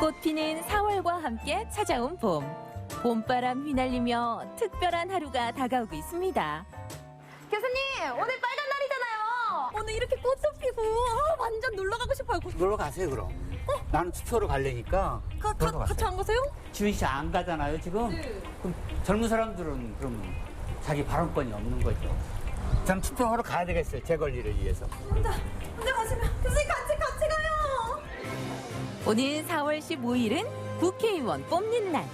꽃피는 4월과 함께 찾아온 봄. 봄바람 휘날리며 특별한 하루가 다가오고 있습니다. 교수님, 오늘 빨간 날이잖아요. 오늘 이렇게 꽃도 피고 완전 놀러 가고 싶어요. 놀러 가세요, 그럼. 나는 투표로 가려니까. 같이 안 가세요? 지훈 씨 안 가잖아요, 지금? 네. 그럼 젊은 사람들은 그러면 자기 발언권이 없는 거죠. 저는 투표하러 가야 되겠어요, 제 권리를 위해서. 혼자 가시면 교수님 같이 가요. 오늘 4월 15일은 국회의원 뽑는 날.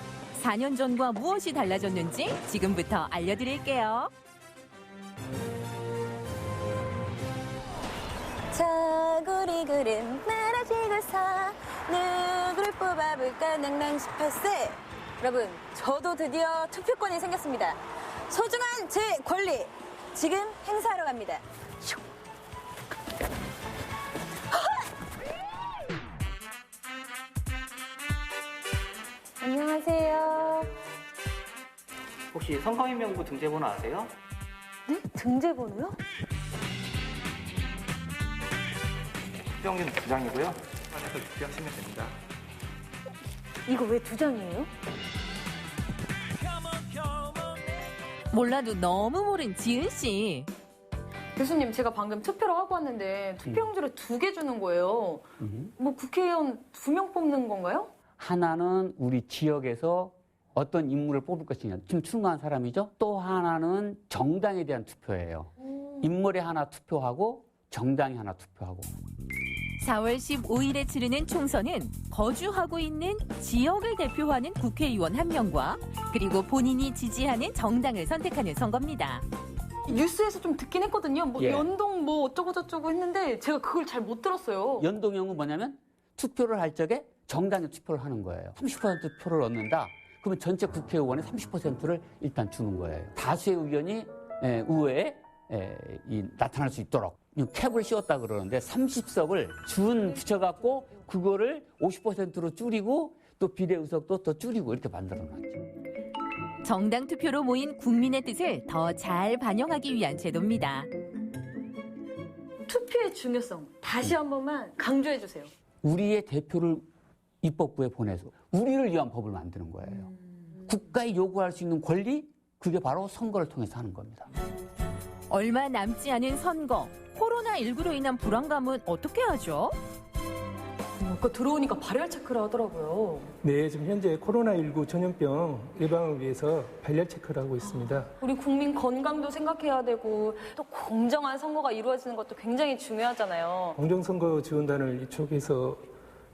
4년 전과 무엇이 달라졌는지 지금부터 알려드릴게요. 자구리 그름 말아지고서 누구를 뽑아볼까 낭낭 18세. 여러분, 저도 드디어 투표권이 생겼습니다. 소중한 제 권리 지금 행사하러 갑니다. 안녕하세요. 혹시 선거인명부 등재번호 아세요? 네? 등재번호요? 투표용지는 2장이고요. 안에서 투표하시면 됩니다. 이거 왜 2장이에요? 몰라도 너무 모른 지은 씨. 교수님, 제가 방금 투표를 하고 왔는데 투표용지를 2개 주는 거예요. 뭐 국회의원 2명 뽑는 건가요? 하나는 우리 지역에서 어떤 인물을 뽑을 것이냐. 지금 출마한 사람이죠. 또 하나는 정당에 대한 투표예요. 인물에 하나 투표하고 정당에 하나 투표하고. 4월 15일에 치르는 총선은 거주하고 있는 지역을 대표하는 국회의원 1명과 그리고 본인이 지지하는 정당을 선택하는 선거입니다. 뉴스에서 좀 듣긴 했거든요. 뭐 예. 연동 뭐 어쩌고 저쩌고 했는데 제가 그걸 잘 못 들었어요. 연동형은 뭐냐면 투표를 할 적에 정당에 투표를 하는 거예요. 30% 표를 얻는다. 그러면 전체 국회의원의 30%를 일단 주는 거예요. 다수의 의견이 의회에 나타날 수 있도록 캡을 씌웠다 그러는데 30석을 준 붙여갖고 그거를 50%로 줄이고 또 비례의석도 더 줄이고 이렇게 만들어놨죠. 정당 투표로 모인 국민의 뜻을 더 잘 반영하기 위한 제도입니다. 투표의 중요성 다시 한 번만 강조해 주세요. 우리의 대표를 입법부에 보내서 우리를 위한 법을 만드는 거예요. 국가에 요구할 수 있는 권리, 그게 바로 선거를 통해서 하는 겁니다. 얼마 남지 않은 선거. 코로나19로 인한 불안감은 어떻게 하죠? 아까 들어오니까 발열 체크를 하더라고요. 네, 지금 현재 코로나19 전염병 예방을 위해서 발열 체크를 하고 있습니다. 우리 국민 건강도 생각해야 되고 또 공정한 선거가 이루어지는 것도 굉장히 중요하잖아요. 공정선거 지원단을 이쪽에서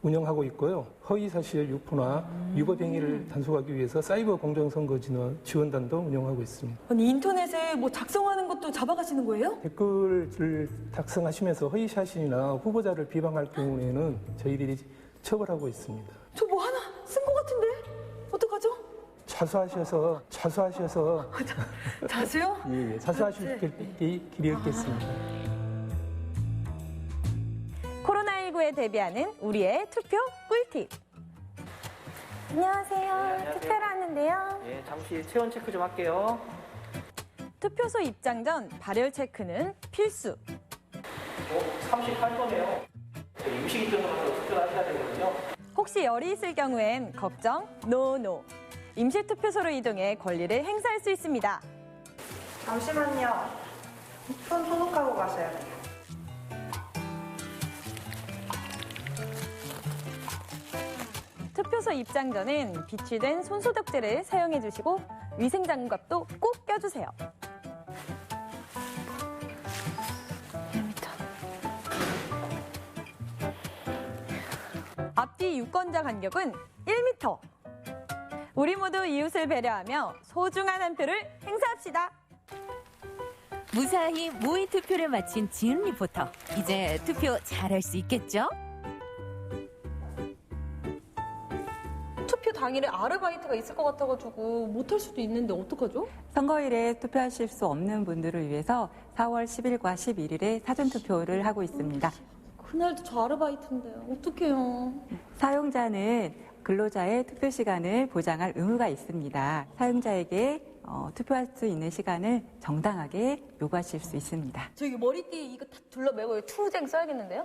운영하고 있고요. 허위사실 유포나 위법 행위를 단속하기 위해서 사이버 공정선거 지원단도 운영하고 있습니다. 아니, 인터넷에 뭐 작성하는 것도 잡아가시는 거예요? 댓글을 작성하시면서 허위사실이나 후보자를 비방할 경우에는 저희들이 처벌하고 있습니다. 저 뭐 하나 쓴 것 같은데? 어떡하죠? 자수하셔서 자수요? 예, 자수하실 길이 없겠습니다. 코로나19에 대비하는 우리의 투표 꿀팁. 안녕하세요. 투표를 하는데요. 예, 잠시 체온 체크 좀 할게요. 투표소 입장 전 발열 체크는 필수. 38도네요. 임시 기준으로 투표를 하셔야 되거든요. 혹시 열이 있을 경우엔 걱정 노노. 임시 투표소로 이동해 권리를 행사할 수 있습니다. 잠시만요. 손 소독하고 가셔야 돼요. 투표소 입장 전엔 비치된 손소독제를 사용해 주시고 위생장갑도 꼭 껴주세요. 앞뒤 유권자 간격은 1m. 우리 모두 이웃을 배려하며 소중한 한 표를 행사합시다. 무사히 모의 투표를 마친 지은 리포터. 이제 투표 잘할 수 있겠죠? 투표 당일에 아르바이트가 있을 것 같아가지고 못할 수도 있는데 어떡하죠? 선거일에 투표하실 수 없는 분들을 위해서 4월 10일과 11일에 사전투표를 하고 있습니다. 그날도 저 아르바이트인데 어떡해요. 사용자는 근로자의 투표 시간을 보장할 의무가 있습니다. 사용자에게 투표할 수 있는 시간을 정당하게 요구하실 수 있습니다. 저기 머리띠 이거 다 둘러매고 투쟁 써야겠는데요?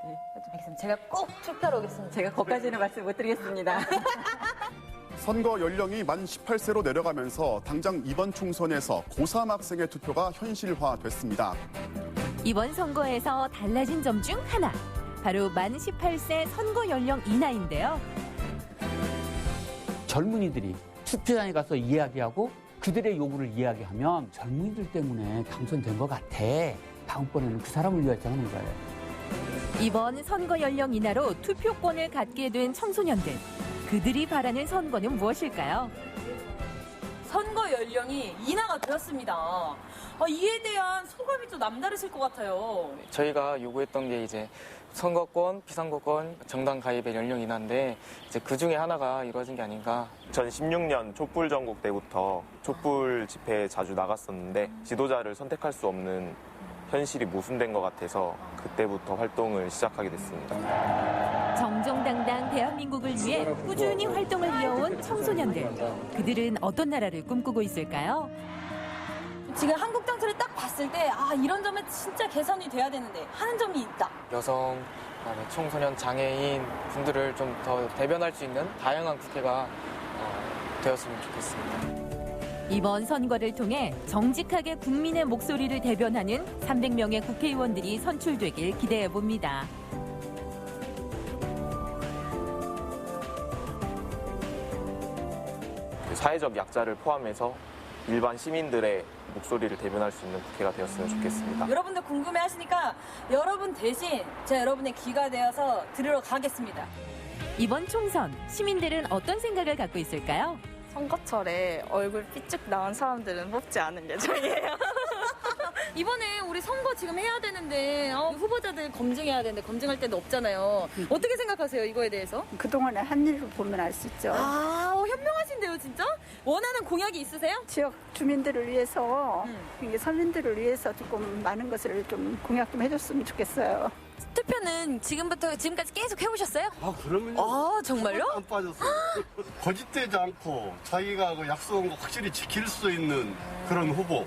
알겠습니다. 제가 꼭 투표하러 오겠습니다. 제가 거기까지는 말씀 못 드리겠습니다. 선거 연령이 만 18세로 내려가면서 당장 이번 총선에서 고3 학생의 투표가 현실화됐습니다. 이번 선거에서 달라진 점 중 하나, 바로 만 18세 선거 연령 인하인데요. 젊은이들이 투표장에 가서 이야기하고 그들의 요구를 이야기하면 젊은이들 때문에 당선된 것 같아. 다음번에는 그 사람을 위하자 하는 거예요. 이번 선거 연령 인하로 투표권을 갖게 된 청소년들. 그들이 바라는 선거는 무엇일까요? 선거 연령이 인하가 되었습니다. 이에 대한 소감이 좀 남다르실 것 같아요. 저희가 요구했던 게 이제 선거권, 비선거권, 정당 가입의 연령 인하인데 이제 그 중에 하나가 이루어진 게 아닌가. 전 16년 촛불 전국 때부터 촛불 집회에 자주 나갔었는데 지도자를 선택할 수 없는 현실이 모순된 것 같아서 그때부터 활동을 시작하게 됐습니다. 정정당당 대한민국을 위해 꾸준히 활동을 이어온 청소년들. 그들은 어떤 나라를 꿈꾸고 있을까요? 지금 한국 정치를 딱 봤을 때 이런 점에 진짜 개선이 돼야 되는데 하는 점이 있다. 여성, 그다음에 청소년, 장애인 분들을 좀 더 대변할 수 있는 다양한 국회가 되었으면 좋겠습니다. 이번 선거를 통해 정직하게 국민의 목소리를 대변하는 300명의 국회의원들이 선출되길 기대해 봅니다. 사회적 약자를 포함해서 일반 시민들의 목소리를 대변할 수 있는 국회가 되었으면 좋겠습니다. 여러분들 궁금해하시니까 여러분 대신 제가 여러분의 귀가 되어서 들으러 가겠습니다. 이번 총선 시민들은 어떤 생각을 갖고 있을까요? 선거철에 얼굴 삐쭉 나온 사람들은 뽑지 않을 예정이에요. 이번에 우리 선거 지금 해야 되는데 후보자들 검증해야 되는데 검증할 데도 없잖아요. 어떻게 생각하세요, 이거에 대해서? 그동안에 한 일을 보면 알 수 있죠. 현명하신데요, 진짜? 원하는 공약이 있으세요? 지역 주민들을 위해서, 이게 서민들을 위해서 조금 많은 것을 좀 공약 좀 해줬으면 좋겠어요. 투표는 지금까지 계속 해오셨어요? 그러면요. 정말요? 안 빠졌어요. 거짓되지 않고 자기가 그 약속한 거 확실히 지킬 수 있는 그런 후보.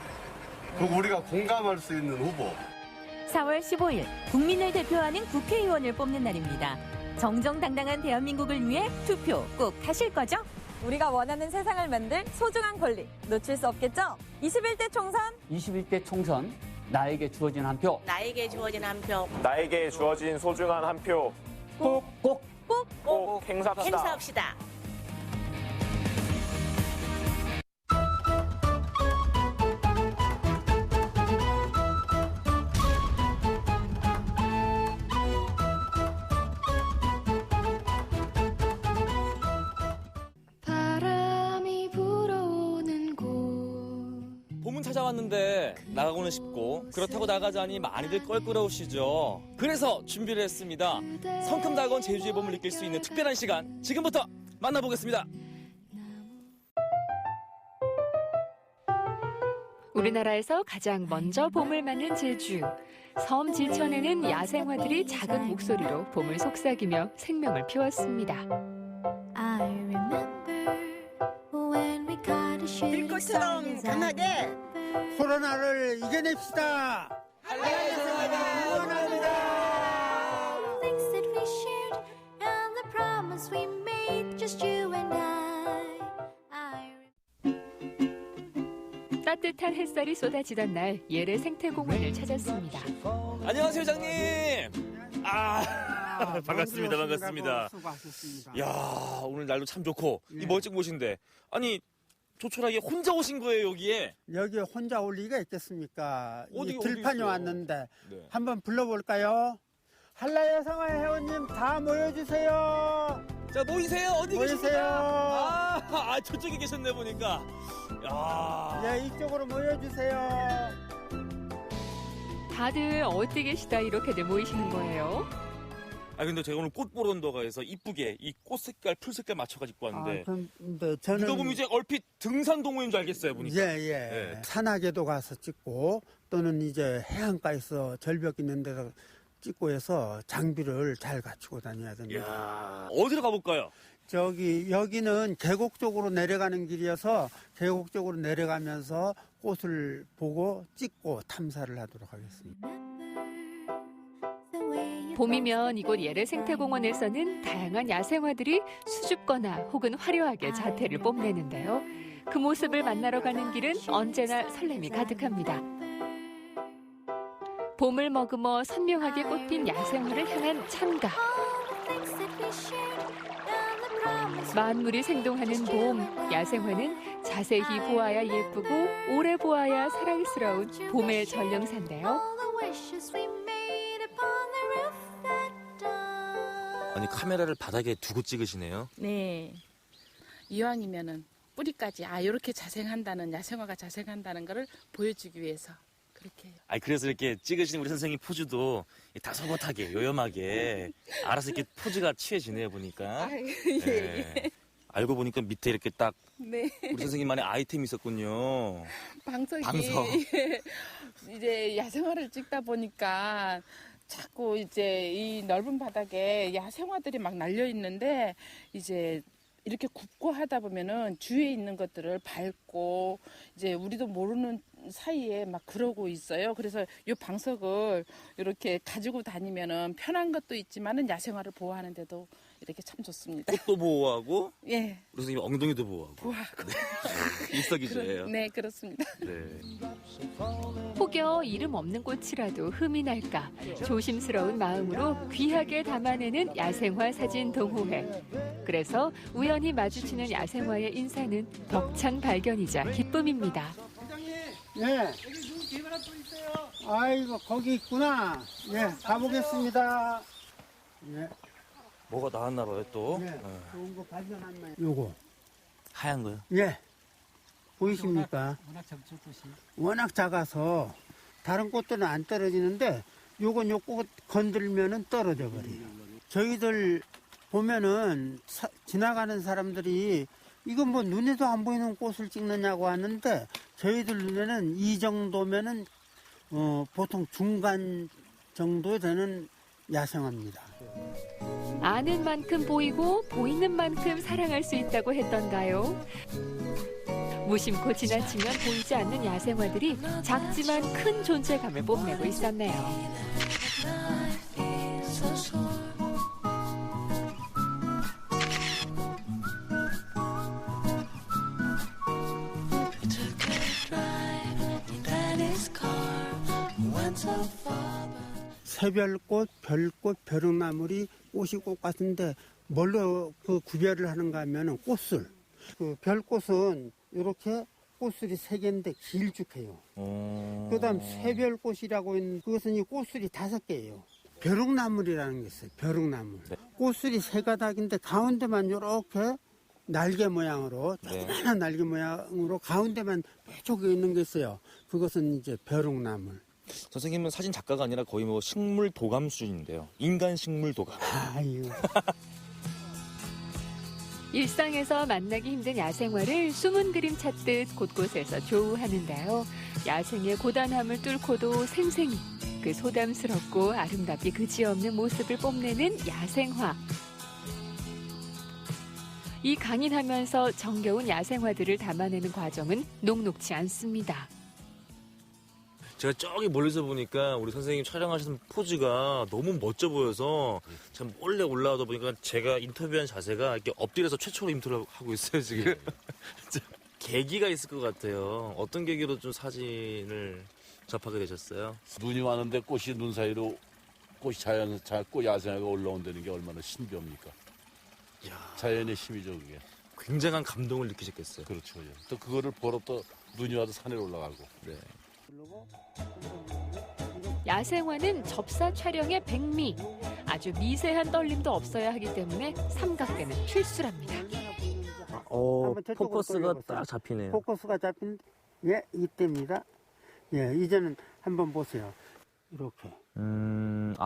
그리고 우리가 공감할 수 있는 후보. 4월 15일 국민을 대표하는 국회의원을 뽑는 날입니다. 정정당당한 대한민국을 위해 투표 꼭 하실 거죠? 우리가 원하는 세상을 만들 소중한 권리 놓칠 수 없겠죠? 21대 총선 21대 총선 나에게 주어진 한 표. 나에게 주어진 한 표. 나에게 주어진 소중한 한 표. 꼭 행사합시다. 행사합시다. 바람이 불어오는 곳. 봄은 찾아왔는데 나가고는 싶고 그렇다고 나가자니 많이들 껄끄러우시죠. 그래서 준비를 했습니다. 성큼 다가온 제주의 봄을 느낄 수 있는 특별한 시간 지금부터 만나보겠습니다. 우리나라에서 가장 먼저 봄을 맞는 제주. 섬 지천에는 야생화들이 작은 목소리로 봄을 속삭이며 생명을 피웠습니다. 들꽃처럼 강하게 코로나를 이겨냅시다. 한라야생화가 응원합니다. 따뜻한 햇살이 쏟아지던 날 예래 생태공원을 찾았습니다. 안녕하세요, 회장님. 반갑습니다. 반갑습니다. 수고하셨습니다. 야, 오늘 날도 참 좋고 이 멋진 곳인데 아니 조촐하게 혼자 오신 거예요, 여기에? 여기 혼자 올 리가 있겠습니까? 어디 들판이 있어요? 왔는데 네. 한번 불러볼까요? 한라야생화 회원님 다 모여주세요. 자, 모이세요. 어디 모이세요. 계십니까? 저쪽에 계셨네 보니까. 야. 네, 이쪽으로 모여주세요. 다들 어디 계시다 이렇게들 모이시는 거예요? 근데 제가 오늘 꽃 보러 온다고 해서 이쁘게 이 꽃 색깔, 풀 색깔 맞춰가지고 왔는데. 근데 저는 이거 보면 이제 얼핏 등산 동호인 줄 알겠어요, 보니까. 예. 산악에도 가서 찍고 또는 이제 해안가에서 절벽 있는 데서 찍고 해서 장비를 잘 갖추고 다녀야 됩니다. 이야, 어디로 가볼까요? 여기는 계곡 쪽으로 내려가는 길이어서 계곡 쪽으로 내려가면서 꽃을 보고 찍고 탐사를 하도록 하겠습니다. 봄이면 이곳 예래생태공원에서는 다양한 야생화들이 수줍거나 혹은 화려하게 자태를 뽐내는데요. 그 모습을 만나러 가는 길은 언제나 설렘이 가득합니다. 봄을 머금어 선명하게 꽃핀 야생화를 향한 참가. 만물이 생동하는 봄, 야생화는 자세히 보아야 예쁘고 오래 보아야 사랑스러운 봄의 전령사인데요. 아니 카메라를 바닥에 두고 찍으시네요. 네. 이왕이면은 뿌리까지 이렇게 자생한다는 야생화가 자생한다는 것을 보여주기 위해서 그렇게 해요. 아니 그래서 이렇게 찍으시는 우리 선생님 포즈도 다소곳하게 요염하게 알아서 이렇게 포즈가 취해지네요 보니까. 예. 알고 보니까 밑에 이렇게 딱 네. 우리 선생님만의 아이템이 있었군요. 방석. 예. 이제 야생화를 찍다 보니까 자꾸 이제 이 넓은 바닥에 야생화들이 막 날려 있는데 이제 이렇게 굽고 하다 보면은 주위에 있는 것들을 밟고 이제 우리도 모르는 사이에 막 그러고 있어요. 그래서 이 방석을 이렇게 가지고 다니면은 편한 것도 있지만은 야생화를 보호하는데도 이렇게 참 좋습니다. 꽃도 보호하고, 예. 우리 선생님 엉덩이도 보호하고. 일석이조예요. 네, 그렇습니다. 네. 혹여 이름 없는 꽃이라도 흠이 날까 조심스러운 마음으로 귀하게 담아내는 야생화 사진 동호회. 그래서 우연히 마주치는 야생화의 인사는 벅찬 발견이자 기쁨입니다. 예. 여기 누구 개발한 분 있어요? 아이고, 거기 있구나. 예, 가보겠습니다. 예. 뭐가 나왔나 봐요 또. 예. 좋은 거 발견한 요거. 하얀 거요? 예. 보이십니까? 워낙 작죠, 꽃이. 워낙 작아서 다른 꽃들은 안 떨어지는데 요건 요 꽃 건들면은 떨어져 버려요. 저희들 보면은 지나가는 사람들이 이건 뭐 눈에도 안 보이는 꽃을 찍느냐고 하는데 저희들 눈에는 이 정도면은 보통 중간 정도 되는 야생화입니다. 아는 만큼 보이고 보이는 만큼 사랑할 수 있다고 했던가요? 무심코 지나치면 보이지 않는 야생화들이 작지만 큰 존재감을 뽐내고 있었네요. 새별꽃, 별꽃, 벼룩나물이 꽃이 꽃 같은데 뭘로 그 구별을 하는가 하면은 꽃술. 그 별꽃은 이렇게 꽃술이 3개인데 길쭉해요. 그다음 새별꽃이라고 있는 그것은 이 꽃술이 5개예요. 벼룩나물이라는 게 있어요. 벼룩나물. 네. 꽃술이 3가닥인데 가운데만 이렇게 날개 모양으로 조그마한 날개 모양으로 가운데만 뾰족하게 있는 게 있어요. 그것은 이제 벼룩나물. 선생님은 사진 작가가 아니라 거의 뭐 식물 도감 수준인데요. 인간 식물 도감. 아유. 일상에서 만나기 힘든 야생화를 숨은 그림 찾듯 곳곳에서 조우하는데요. 야생의 고단함을 뚫고도 생생히 그 소담스럽고 아름답게 그지없는 모습을 뽐내는 야생화. 이 강인하면서 정겨운 야생화들을 담아내는 과정은 녹록지 않습니다. 제가 저기 멀리서 보니까 우리 선생님 촬영하시는 포즈가 너무 멋져 보여서 참 몰래 올라오다 보니까 제가 인터뷰한 자세가 이렇게 엎드려서 최초로 인터뷰를 하고 있어요 지금. 계기가 있을 것 같아요. 어떤 계기로 좀 사진을 접하게 되셨어요? 눈이 왔는데 꽃이 눈 사이로 꽃이 꽃 야생화가 올라온다는 게 얼마나 신비합니까? 자연의 힘이죠 그게. 굉장한 감동을 느끼셨겠어요. 그렇죠. 또 그거를 보러 또 눈이 와도 산에 올라가고. 네. 야생화는 접사 촬영의 백미. 아주 미세한 떨림도 없어야 하기 때문에 삼각대는 필수랍니다. 포커스가 딱 잡히네요. 포커스가 잡힌 이때입니다. 예, 이제는 한번 보세요. 이렇게.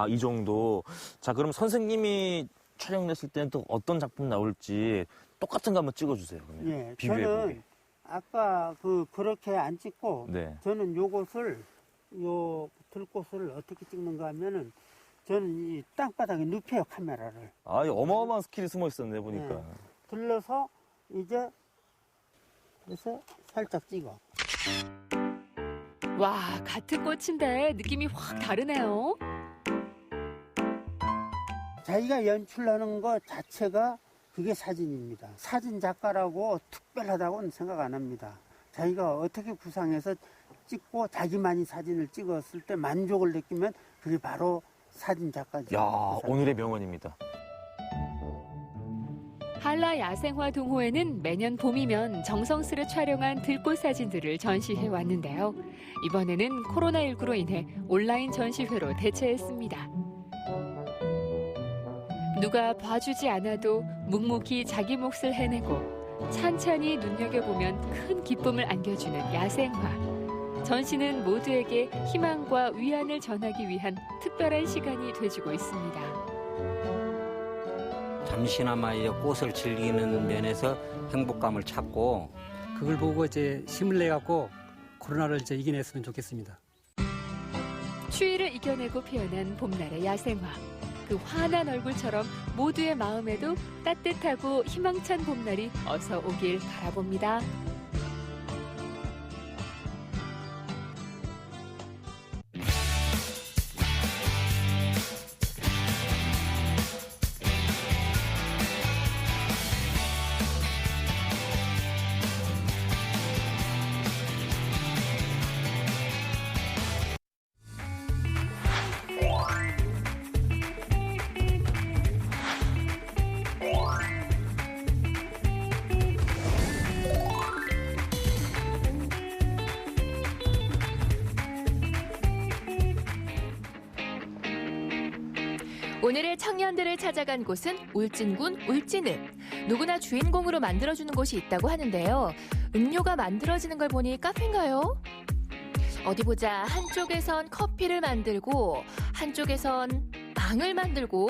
이 정도. 자, 그럼 선생님이 촬영했을 때는 또 어떤 작품 나올지 똑같은 거 한번 찍어주세요. 그러면. 예, 비교해보게. 저는 아까 그렇게 안 찍고 네. 저는 요 들꽃을 어떻게 찍는가 하면은 저는 이 땅바닥에 눕혀요 카메라를. 어마어마한 스킬이 숨어 있었네 보니까. 네. 들러서 이제 그래서 살짝 찍어. 와, 같은 꽃인데 느낌이 확 다르네요. 자기가 연출하는 것 자체가 그게 사진입니다. 사진 작가라고 특별하다고는 생각 안 합니다. 자기가 어떻게 구상해서 찍고 자기만이 사진을 찍었을 때 만족을 느끼면 그게 바로 사진 작가죠. 야, 오늘의 명언입니다. 한라 야생화 동호회는 매년 봄이면 정성스레 촬영한 들꽃 사진들을 전시해 왔는데요. 이번에는 코로나19로 인해 온라인 전시회로 대체했습니다. 누가 봐주지 않아도 묵묵히 자기 몫을 해내고 찬찬히 눈여겨보면 큰 기쁨을 안겨주는 야생화. 전시는 모두에게 희망과 위안을 전하기 위한 특별한 시간이 돼주고 있습니다. 잠시나마 이제 꽃을 즐기는 면에서 행복감을 찾고 그걸 보고 이제 힘을 내 갖고 코로나를 이제 이겨냈으면 좋겠습니다. 추위를 이겨내고 피어난 봄날의 야생화. 그 환한 얼굴처럼 모두의 마음에도 따뜻하고 희망찬 봄날이 어서 오길 바라봅니다. 오늘의 청년들을 찾아간 곳은 울진군 울진읍. 누구나 주인공으로 만들어주는 곳이 있다고 하는데요. 음료가 만들어지는 걸 보니 카페인가요? 어디 보자. 한쪽에선 커피를 만들고 한쪽에선 빵을 만들고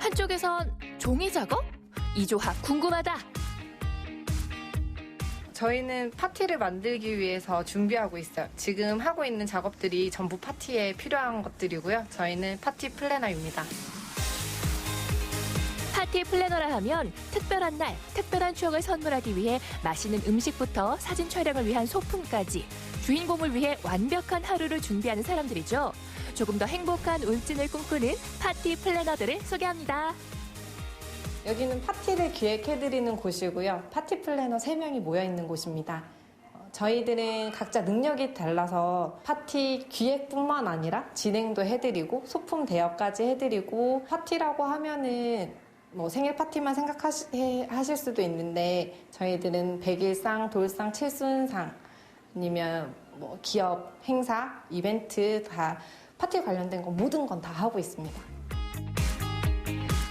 한쪽에선 종이 작업? 이 조합 궁금하다. 저희는 파티를 만들기 위해서 준비하고 있어요. 지금 하고 있는 작업들이 전부 파티에 필요한 것들이고요. 저희는 파티 플래너입니다. 파티 플래너라 하면 특별한 날, 특별한 추억을 선물하기 위해 맛있는 음식부터 사진 촬영을 위한 소품까지 주인공을 위해 완벽한 하루를 준비하는 사람들이죠. 조금 더 행복한 울진을 꿈꾸는 파티 플래너들을 소개합니다. 여기는 파티를 기획해드리는 곳이고요. 파티 플래너 3명이 모여있는 곳입니다. 저희들은 각자 능력이 달라서 파티 기획뿐만 아니라 진행도 해드리고 소품 대여까지 해드리고 파티라고 하면은 뭐 생일 파티만 생각하실 수도 있는데 저희들은 100일상, 돌상, 칠순상 아니면 뭐 기업 행사, 이벤트 다 파티 관련된 거 모든 건 다 하고 있습니다.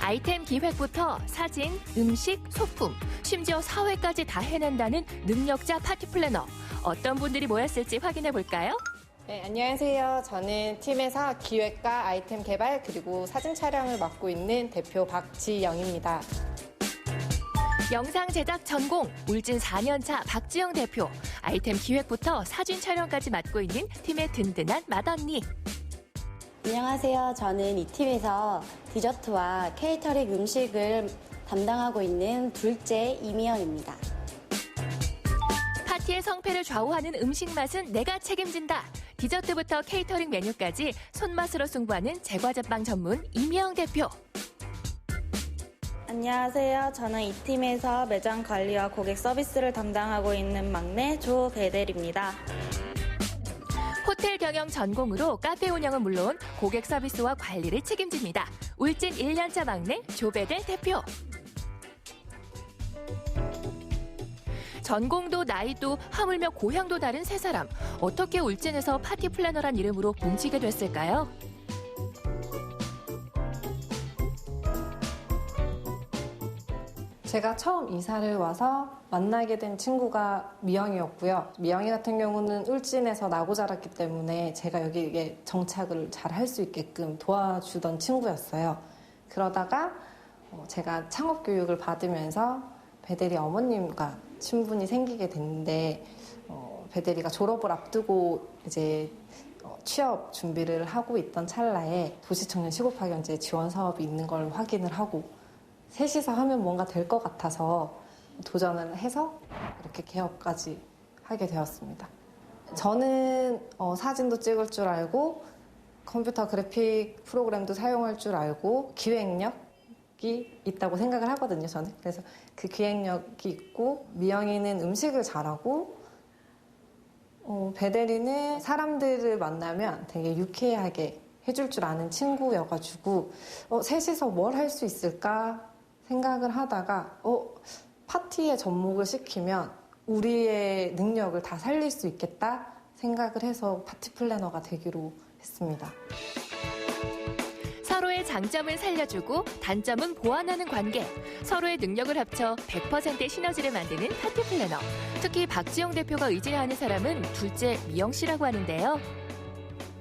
아이템 기획부터 사진, 음식, 소품, 심지어 사회까지 다 해낸다는 능력자 파티 플래너. 어떤 분들이 모였을지 확인해 볼까요? 네, 안녕하세요. 저는 팀에서 기획과 아이템 개발 그리고 사진 촬영을 맡고 있는 대표 박지영입니다. 영상 제작 전공, 울진 4년차 박지영 대표. 아이템 기획부터 사진 촬영까지 맡고 있는 팀의 든든한 맏언니. 안녕하세요. 저는 이 팀에서 디저트와 케이터링 음식을 담당하고 있는 둘째 이미영입니다. 파티의 성패를 좌우하는 음식 맛은 내가 책임진다. 디저트부터 케이터링 메뉴까지 손맛으로 승부하는 제과제빵 전문 이미영 대표. 안녕하세요. 저는 이 팀에서 매장 관리와 고객 서비스를 담당하고 있는 막내 조배델입니다. 호텔 경영 전공으로 카페 운영은 물론 고객 서비스와 관리를 책임집니다. 울진 1년차 막내 조배델 대표. 전공도 나이도 하물며 고향도 다른 세 사람. 어떻게 울진에서 파티 플래너란 이름으로 뭉치게 됐을까요? 제가 처음 이사를 와서 만나게 된 친구가 미영이었고요. 미영이 같은 경우는 울진에서 나고 자랐기 때문에 제가 여기에 정착을 잘 할 수 있게끔 도와주던 친구였어요. 그러다가 제가 창업 교육을 받으면서 배대리 어머님과 친분이 생기게 됐는데 배대리가 졸업을 앞두고 이제 취업 준비를 하고 있던 찰나에 도시청년 시급학연제 지원 사업이 있는 걸 확인을 하고 셋이서 하면 뭔가 될 것 같아서 도전을 해서 이렇게 개업까지 하게 되었습니다. 저는 사진도 찍을 줄 알고 컴퓨터 그래픽 프로그램도 사용할 줄 알고 기획력이 있다고 생각을 하거든요, 저는. 그래서 그 기획력이 있고, 미영이는 음식을 잘하고, 배대리는 사람들을 만나면 되게 유쾌하게 해줄 줄 아는 친구여가지고 셋이서 뭘 할 수 있을까 생각을 하다가 파티에 접목을 시키면 우리의 능력을 다 살릴 수 있겠다 생각을 해서 파티 플래너가 되기로 했습니다. 서로의 장점을 살려주고 단점은 보완하는 관계. 서로의 능력을 합쳐 100%의 시너지를 만드는 파티 플래너. 특히 박지영 대표가 의지하는 사람은 둘째 미영 씨라고 하는데요.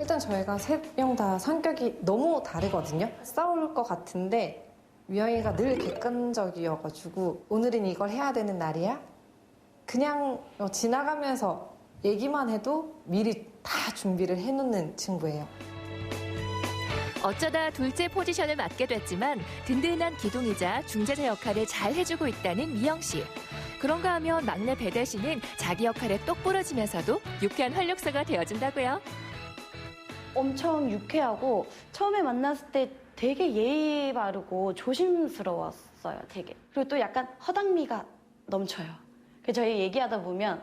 일단 저희가 세 명 다 성격이 너무 다르거든요. 싸울 것 같은데 미영이가 늘 객관적이어가지고 오늘은 이걸 해야 되는 날이야? 그냥 지나가면서 얘기만 해도 미리 다 준비를 해놓는 친구예요. 어쩌다 둘째 포지션을 맡게 됐지만 든든한 기둥이자 중재자 역할을 잘 해주고 있다는 미영 씨. 그런가 하면 막내 배대 씨는 자기 역할에 똑 부러지면서도 유쾌한 활력소가 되어준다고요. 엄청 유쾌하고 처음에 만났을 때 되게 예의 바르고 조심스러웠어요, 되게. 그리고 또 약간 허당미가 넘쳐요. 그래서 저희 얘기하다 보면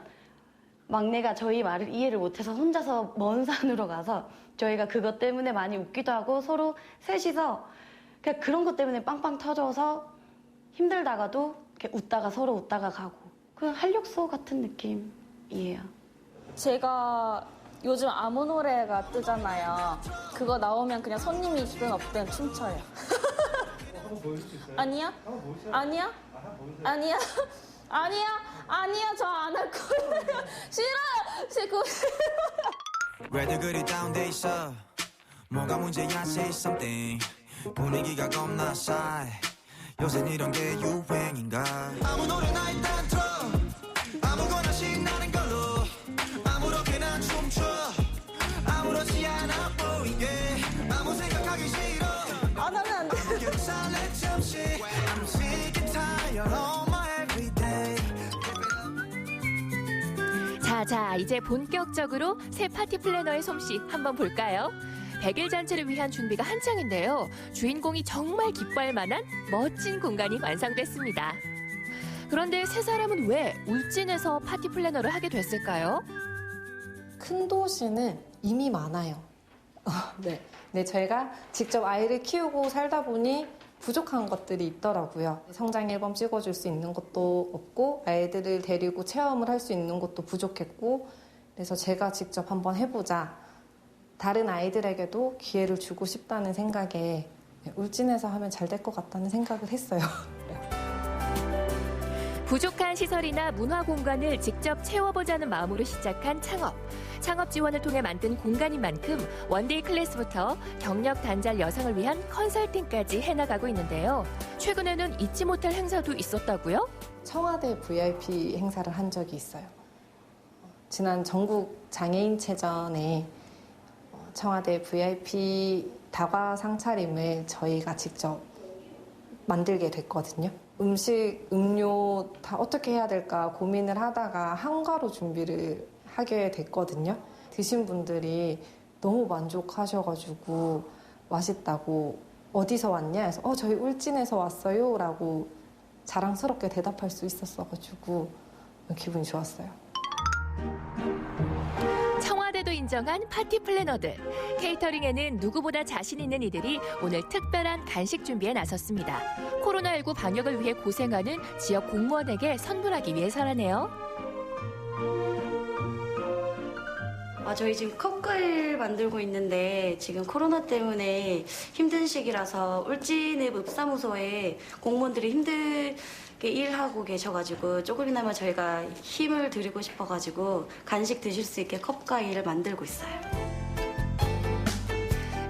막내가 저희 말을 이해를 못해서 혼자서 먼 산으로 가서 저희가 그것 때문에 많이 웃기도 하고 서로 셋이서 그냥 그런 것 때문에 빵빵 터져서 힘들다가도 이렇게 웃다가 서로 웃다가 가고 그냥 활력소 같은 느낌이에요. 제가 요즘 아무 노래가 뜨잖아요. 그거 나오면 그냥 손님이 있든 없든 춤춰요. 아니야? 아니야? 아니야? 아니야? 아니야, 저 안 할 거예요. 싫어요! 왜들 그리 다운돼 있어? 뭐가 문제야? Say something. 분위기가 겁나 싸해. 요새 이런 게 유행인가? 아무 노래나 일단 틀어. 아무거나 신나는 걸로. 아무렇게나 춤춰. 아무렇지 않아 보이게. 아무 생각하기 싫어. 안 하면 안 돼. 아무개로 살래 잠시. I'm sick and tired of my everyday. 자, 이제 본격적으로 새 파티 플래너의 솜씨 한번 볼까요? 100일 잔치를 위한 준비가 한창인데요. 주인공이 정말 기뻐할 만한 멋진 공간이 완성됐습니다. 그런데 세 사람은 왜 울진에서 파티 플래너를 하게 됐을까요? 큰 도시는 이미 많아요. 네, 저희가 직접 아이를 키우고 살다 보니 부족한 것들이 있더라고요. 성장 앨범 찍어줄 수 있는 것도 없고 아이들을 데리고 체험을 할 수 있는 것도 부족했고 그래서 제가 직접 한번 해보자. 다른 아이들에게도 기회를 주고 싶다는 생각에 울진에서 하면 잘 될 것 같다는 생각을 했어요. 부족한 시설이나 문화 공간을 직접 채워보자는 마음으로 시작한 창업. 창업 지원을 통해 만든 공간인 만큼 원데이 클래스부터 경력 단절 여성을 위한 컨설팅까지 해나가고 있는데요. 최근에는 잊지 못할 행사도 있었다고요? 청와대 VIP 행사를 한 적이 있어요. 지난 전국 장애인체전에 청와대 VIP 다과 상차림을 저희가 직접 만들게 됐거든요. 음식, 음료 다 어떻게 해야 될까 고민을 하다가 한가로 준비를 하게 됐거든요. 드신 분들이 너무 만족하셔가지고 맛있다고 어디서 왔냐 해서 저희 울진에서 왔어요 라고 자랑스럽게 대답할 수 있었어가지고 기분이 좋았어요. 청와대도 인정한 파티 플래너들. 케이터링에는 누구보다 자신 있는 이들이 오늘 특별한 간식 준비에 나섰습니다. 코로나19 방역을 위해 고생하는 지역 공무원에게 선물하기 위해서라네요. 저희 지금 컵글 만들고 있는데 지금 코로나 때문에 힘든 시기라서 울진읍 읍사무소에 공무원들이 힘들게 일하고 계셔가지고 조금이나마 저희가 힘을 드리고 싶어가지고 간식 드실 수 있게 컵과일을 만들고 있어요.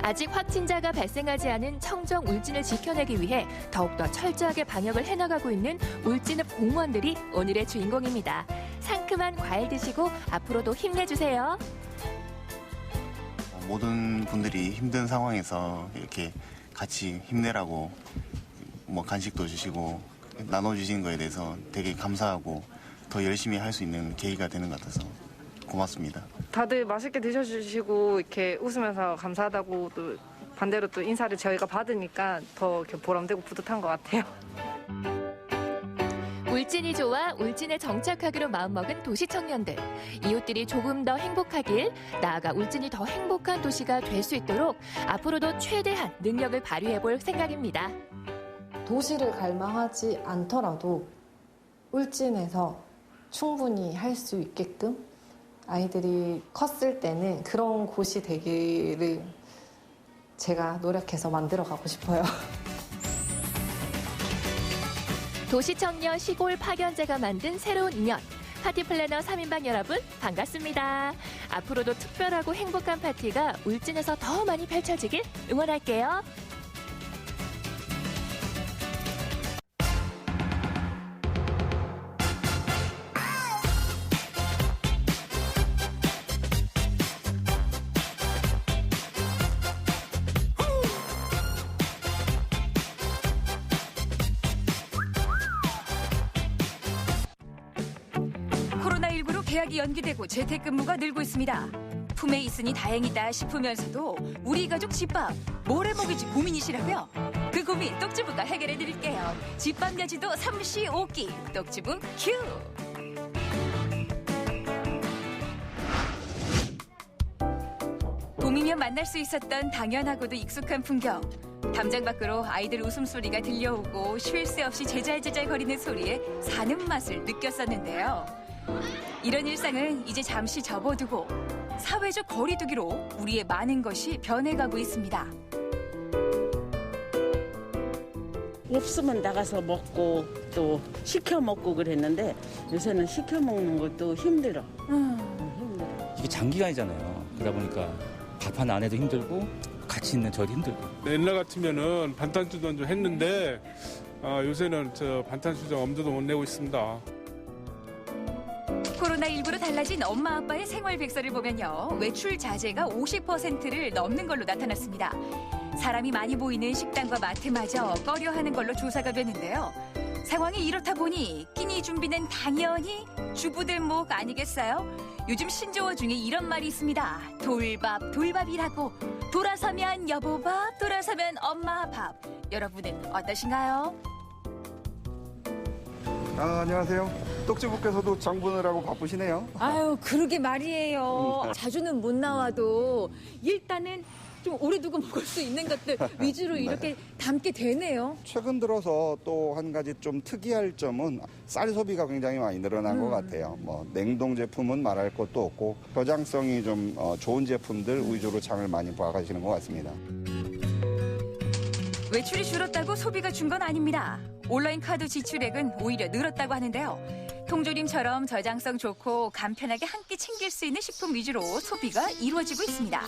아직 확진자가 발생하지 않은 청정 울진을 지켜내기 위해 더욱더 철저하게 방역을 해나가고 있는 울진읍 공무원들이 오늘의 주인공입니다. 상큼한 과일 드시고 앞으로도 힘내주세요. 모든 분들이 힘든 상황에서 이렇게 같이 힘내라고 간식도 주시고 나눠주시는 거에 대해서 되게 감사하고 더 열심히 할 수 있는 계기가 되는 것 같아서 고맙습니다. 다들 맛있게 드셔주시고 이렇게 웃으면서 감사하다고 또 반대로 또 인사를 저희가 받으니까 더 이렇게 보람되고 뿌듯한 것 같아요. 울진이 좋아 울진에 정착하기로 마음먹은 도시 청년들. 이웃들이 조금 더 행복하길, 나아가 울진이 더 행복한 도시가 될 수 있도록 앞으로도 최대한 능력을 발휘해볼 생각입니다. 도시를 갈망하지 않더라도 울진에서 충분히 할 수 있게끔 아이들이 컸을 때는 그런 곳이 되기를 제가 노력해서 만들어가고 싶어요. 도시청년 시골 파견제가 만든 새로운 인연. 파티 플래너 3인방 여러분 반갑습니다. 앞으로도 특별하고 행복한 파티가 울진에서 더 많이 펼쳐지길 응원할게요. 코로나19로 계약이 연기되고 재택근무가 늘고 있습니다. 품에 있으니 다행이다 싶으면서도 우리 가족 집밥 뭘 해먹을지 고민이시라며? 그 고민 떡주부가 해결해드릴게요. 집밥 야지도 3시5끼 떡주부 큐! 봄이면 만날 수 있었던 당연하고도 익숙한 풍경. 담장 밖으로 아이들 웃음소리가 들려오고 쉴 새 없이 제잘제잘 거리는 소리에 사는 맛을 느꼈었는데요. 이런 일상은 이제 잠시 접어두고 사회적 거리두기로 우리의 많은 것이 변해가고 있습니다. 없으면 나가서 먹고 또 시켜 먹고 그랬는데 요새는 시켜 먹는 것도 힘들어. 힘들어. 이게 장기간이잖아요. 그러다 보니까 밥 하나 안 해도 힘들고 같이 있는 저도 힘들고. 옛날 같으면은 반찬수당 좀 했는데 요새는 저 반찬수당 엄두도 못 내고 있습니다. 코로나19로 달라진 엄마 아빠의 생활 백서를 보면요. 외출 자제가 50%를 넘는 걸로 나타났습니다. 사람이 많이 보이는 식당과 마트마저 꺼려하는 걸로 조사가 됐는데요. 상황이 이렇다 보니 끼니 준비는 당연히 주부들 목 아니겠어요? 요즘 신조어 중에 이런 말이 있습니다. 돌밥이라고. 돌아서면 여보밥, 돌아서면 엄마밥. 여러분은 어떠신가요? 안녕하세요. 떡주부께서도 장 보느라고 바쁘시네요. 아유, 그러게 말이에요. 자주는 못 나와도 일단은 좀 오래 두고 먹을 수 있는 것들 위주로 이렇게 담게 되네요. 최근 들어서 또 한 가지 좀 특이할 점은 쌀 소비가 굉장히 많이 늘어난 것 같아요. 뭐 냉동 제품은 말할 것도 없고 저장성이 좀 좋은 제품들 위주로 장을 많이 봐가시는 것 같습니다. 외출이 줄었다고 소비가 준 건 아닙니다. 온라인 카드 지출액은 오히려 늘었다고 하는데요. 통조림처럼 저장성 좋고 간편하게 한 끼 챙길 수 있는 식품 위주로 소비가 이루어지고 있습니다.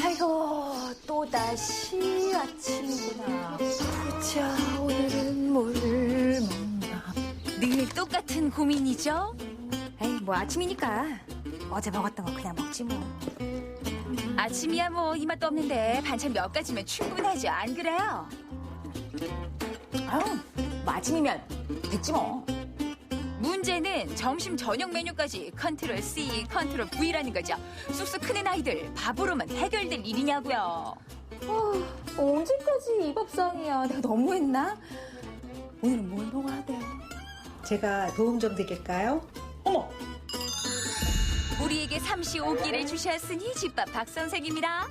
아이고, 또다시 아침이구나. 보자, 오늘은 뭘 먹나. 늘 똑같은 고민이죠? 에이, 뭐 아침이니까 어제 먹었던 거 그냥 먹지 뭐. 아침이야 뭐 이 맛도 없는데 반찬 몇 가지면 충분하죠, 안 그래요? 아유, 뭐 아침이면 됐지 뭐. 문제는 점심 저녁 메뉴까지 컨트롤 C, 컨트롤 V라는 거죠. 쑥쑥 크는 아이들 밥으로만 해결될 일이냐고요. 언제까지 이 밥상이야. 내가 너무했나? 오늘은 뭘 먹어야 돼요? 제가 도움 좀 드릴까요? 어머! 우리에게 3시5끼를 주셨으니 집밥 박 선생입니다.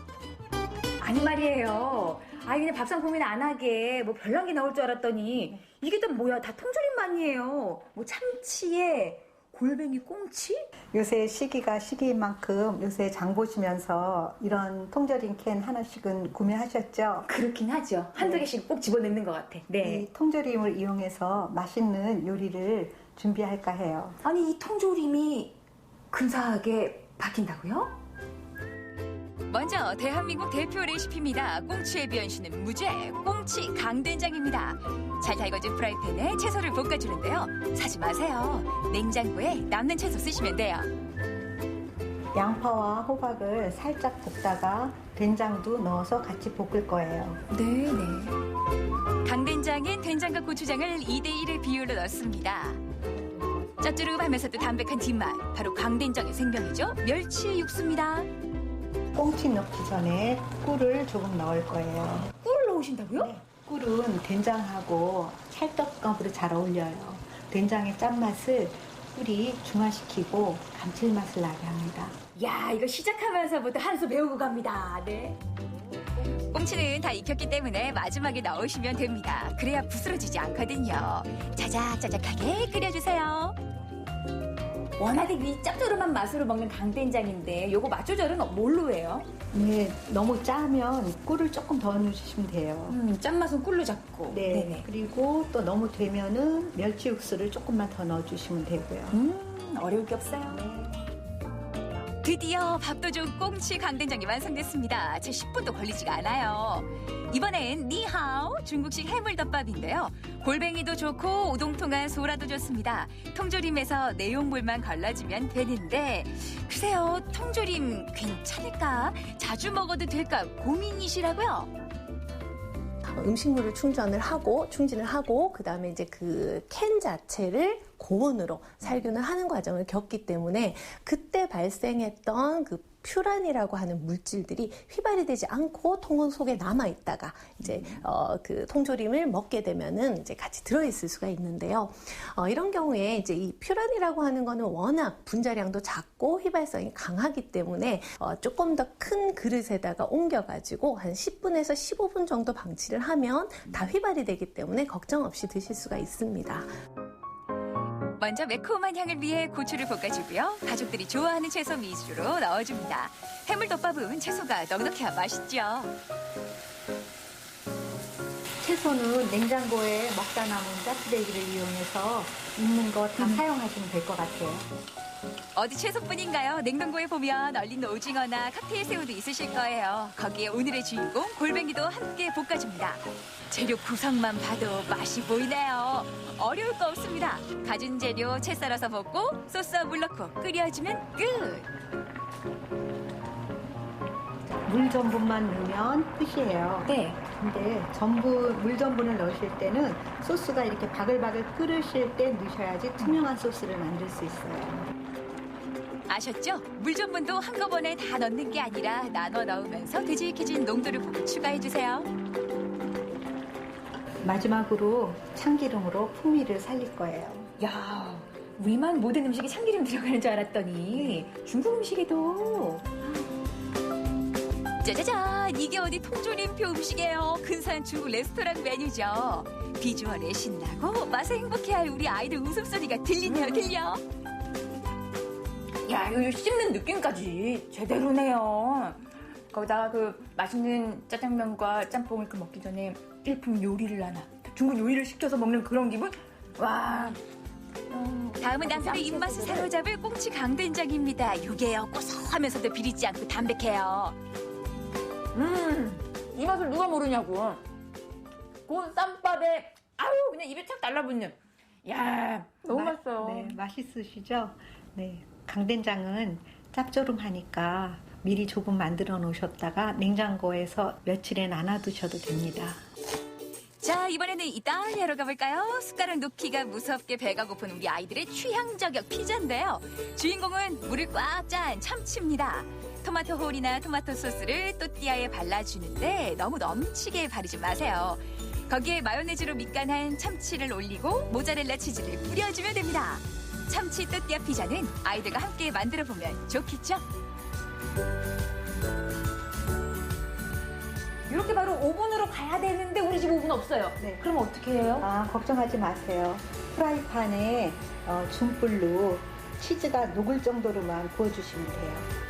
아니 말이에요. 아이 그냥 밥상 고민 안 하게 뭐 별난 게 나올 줄 알았더니 이게 또 뭐야? 다 통조림만이에요. 뭐 참치에 골뱅이 꽁치? 요새 시기가 시기인 만큼 요새 장 보시면서 이런 통조림 캔 하나씩은 구매하셨죠? 그렇긴 하죠. 한두 개씩 꼭 집어넣는 것 같아. 네. 이 통조림을 이용해서 맛있는 요리를 준비할까 해요. 아니 이 통조림이 근사하게 바뀐다고요? 먼저 대한민국 대표 레시피입니다. 꽁치의 변신은 무죄, 꽁치 강된장입니다. 잘 달궈진 프라이팬에 채소를 볶아주는데요. 사지 마세요. 냉장고에 남는 채소 쓰시면 돼요. 양파와 호박을 살짝 볶다가 된장도 넣어서 같이 볶을 거예요. 네네. 강된장엔 된장과 고추장을 2대1의 비율로 넣습니다. 짭조름하면서도 담백한 뒷맛, 바로 강된장의 생명이죠. 멸치 육수입니다. 꽁치 넣기 전에 꿀을 조금 넣을 거예요. 꿀을 넣으신다고요? 네. 꿀은 된장하고 찰떡밥으로 잘 어울려요. 된장의 짠맛을 꿀이 중화시키고 감칠맛을 나게 합니다. 야, 이거 시작하면서부터 한 수 배우고 갑니다. 네. 꽁치는 다 익혔기 때문에 마지막에 넣으시면 됩니다. 그래야 부스러지지 않거든요. 자작자작하게 끓여주세요. 워낙에 이 짭조름한 맛으로 먹는 강된장인데 요거 맛 조절은 뭘로 해요? 네, 너무 짜면 꿀을 조금 더 넣으시면 돼요. 짠맛은 꿀로 잡고. 네. 네네. 그리고 또 너무 되면은 멸치 육수를 조금만 더 넣어주시면 되고요. 어려울 게 없어요. 드디어 밥도 좋은 꽁치 강된장이 완성됐습니다. 채 10분도 걸리지가 않아요. 이번엔 니하오 중국식 해물덮밥인데요. 골뱅이도 좋고 우동통한 소라도 좋습니다. 통조림에서 내용물만 갈라지면 되는데 글쎄요, 통조림 괜찮을까? 자주 먹어도 될까 고민이시라고요? 음식물을 충진을 하고 그다음에 이제 그 캔 자체를 고온으로 살균을 하는 과정을 겪기 때문에 그때 발생했던 그 퓨란이라고 하는 물질들이 휘발이 되지 않고 통 속에 남아 있다가 이제 그 통조림을 먹게 되면은 이제 같이 들어있을 수가 있는데요. 이런 경우에 이제 이 퓨란이라고 하는 거는 워낙 분자량도 작고 휘발성이 강하기 때문에 조금 더 큰 그릇에다가 옮겨가지고 한 10분에서 15분 정도 방치를 하면 다 휘발이 되기 때문에 걱정 없이 드실 수가 있습니다. 먼저 매콤한 향을 위해 고추를 볶아주고요. 가족들이 좋아하는 채소 위주로 넣어줍니다. 해물덮밥은 채소가 넉넉해야 맛있죠. 채소는 냉장고에 먹다 남은 짜투레기를 이용해서 있는 거 다 사용하시면 될 것 같아요. 어디 채소뿐인가요? 냉동고에 보면 얼린 오징어나 칵테일 새우도 있으실 거예요. 거기에 오늘의 주인공 골뱅이도 함께 볶아줍니다. 재료 구성만 봐도 맛이 보이네요. 어려울 거 없습니다. 가진 재료 채 썰어서 볶고 소스와 물 넣고 끓여주면 끝. 물 전분만 넣으면 끝이에요. 네. 근데 물 전분을 넣으실 때는 소스가 이렇게 바글바글 끓으실 때 넣으셔야지 투명한 소스를 만들 수 있어요. 아셨죠? 물 전분도 한꺼번에 다 넣는 게 아니라 나눠 넣으면서 되직해진 농도를 보고 추가해주세요. 마지막으로 참기름으로 풍미를 살릴 거예요. 야, 우리만 모든 음식에 참기름 들어가는 줄 알았더니 중국 음식에도. 짜자잔! 이게 어디 통조림표 음식이에요. 근사한 중국 레스토랑 메뉴죠. 비주얼에 신나고 맛에 행복해할 우리 아이들 웃음소리가 들리네요, 들려. 야, 이거 씹는 느낌까지 제대로네요. 거기다가 그 맛있는 짜장면과 짬뽕을 그 먹기 전에 일품 요리를 하나, 중국 요리를 시켜서 먹는 그런 기분? 와. 다음은 남편의 입맛을 사로잡을 꽁치 강된장입니다. 요게요, 고소하면서도 비리지 않고 담백해요. 이 맛을 누가 모르냐고. 그 쌈밥에 아유 그냥 입에 착 달라붙는. 야, 너무 맛있어요. 네, 맛있으시죠? 네, 강된장은 짭조름하니까 미리 조금 만들어 놓으셨다가 냉장고에서 며칠에 나눠두셔도 됩니다. 자, 이번에는 이탈리아로 가볼까요? 숟가락 놓기가 무섭게 배가 고픈 우리 아이들의 취향 저격 피자인데요. 주인공은 물을 꽉 짠 참치입니다. 토마토 홀이나 토마토 소스를 또띠아에 발라주는데 너무 넘치게 바르지 마세요. 거기에 마요네즈로 밑간한 참치를 올리고 모짜렐라 치즈를 뿌려주면 됩니다. 참치 또띠아 피자는 아이들과 함께 만들어보면 좋겠죠? 이렇게 바로 오븐으로 가야 되는데 우리 집 오븐 없어요. 네. 그럼 어떻게 해요? 걱정하지 마세요. 프라이팬에 중불로 치즈가 녹을 정도로만 구워주시면 돼요.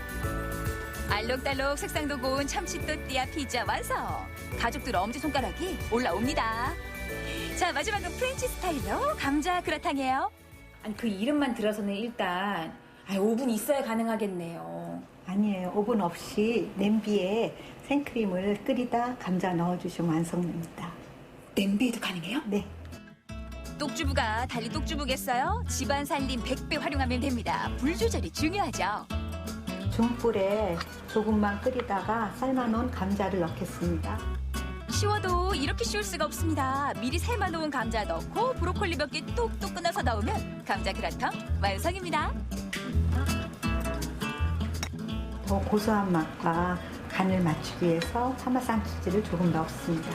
알록달록 색상도 고운 참치 또띠아 피자 완성! 가족들 엄지손가락이 올라옵니다. 자, 마지막은 프렌치 스타일로 감자 그라탕이에요. 아니, 그 이름만 들어서는 일단 오븐이 있어야 가능하겠네요. 아니에요. 오븐 없이 냄비에 생크림을 끓이다 감자 넣어주시면 완성됩니다. 냄비에도 가능해요? 네. 똑주부가 달리 똑주부겠어요? 집안 살림 100배 활용하면 됩니다. 불 조절이 중요하죠. 중불에 조금만 끓이다가 삶아놓은 감자를 넣겠습니다. 쉬워도 이렇게 쉬울 수가 없습니다. 미리 삶아놓은 감자 넣고 브로콜리 몇 개 뚝뚝 끊어서 넣으면 감자 그라탕 완성입니다. 더 고소한 맛과 간을 맞추기 위해서 파마산 치즈를 조금 넣었습니다.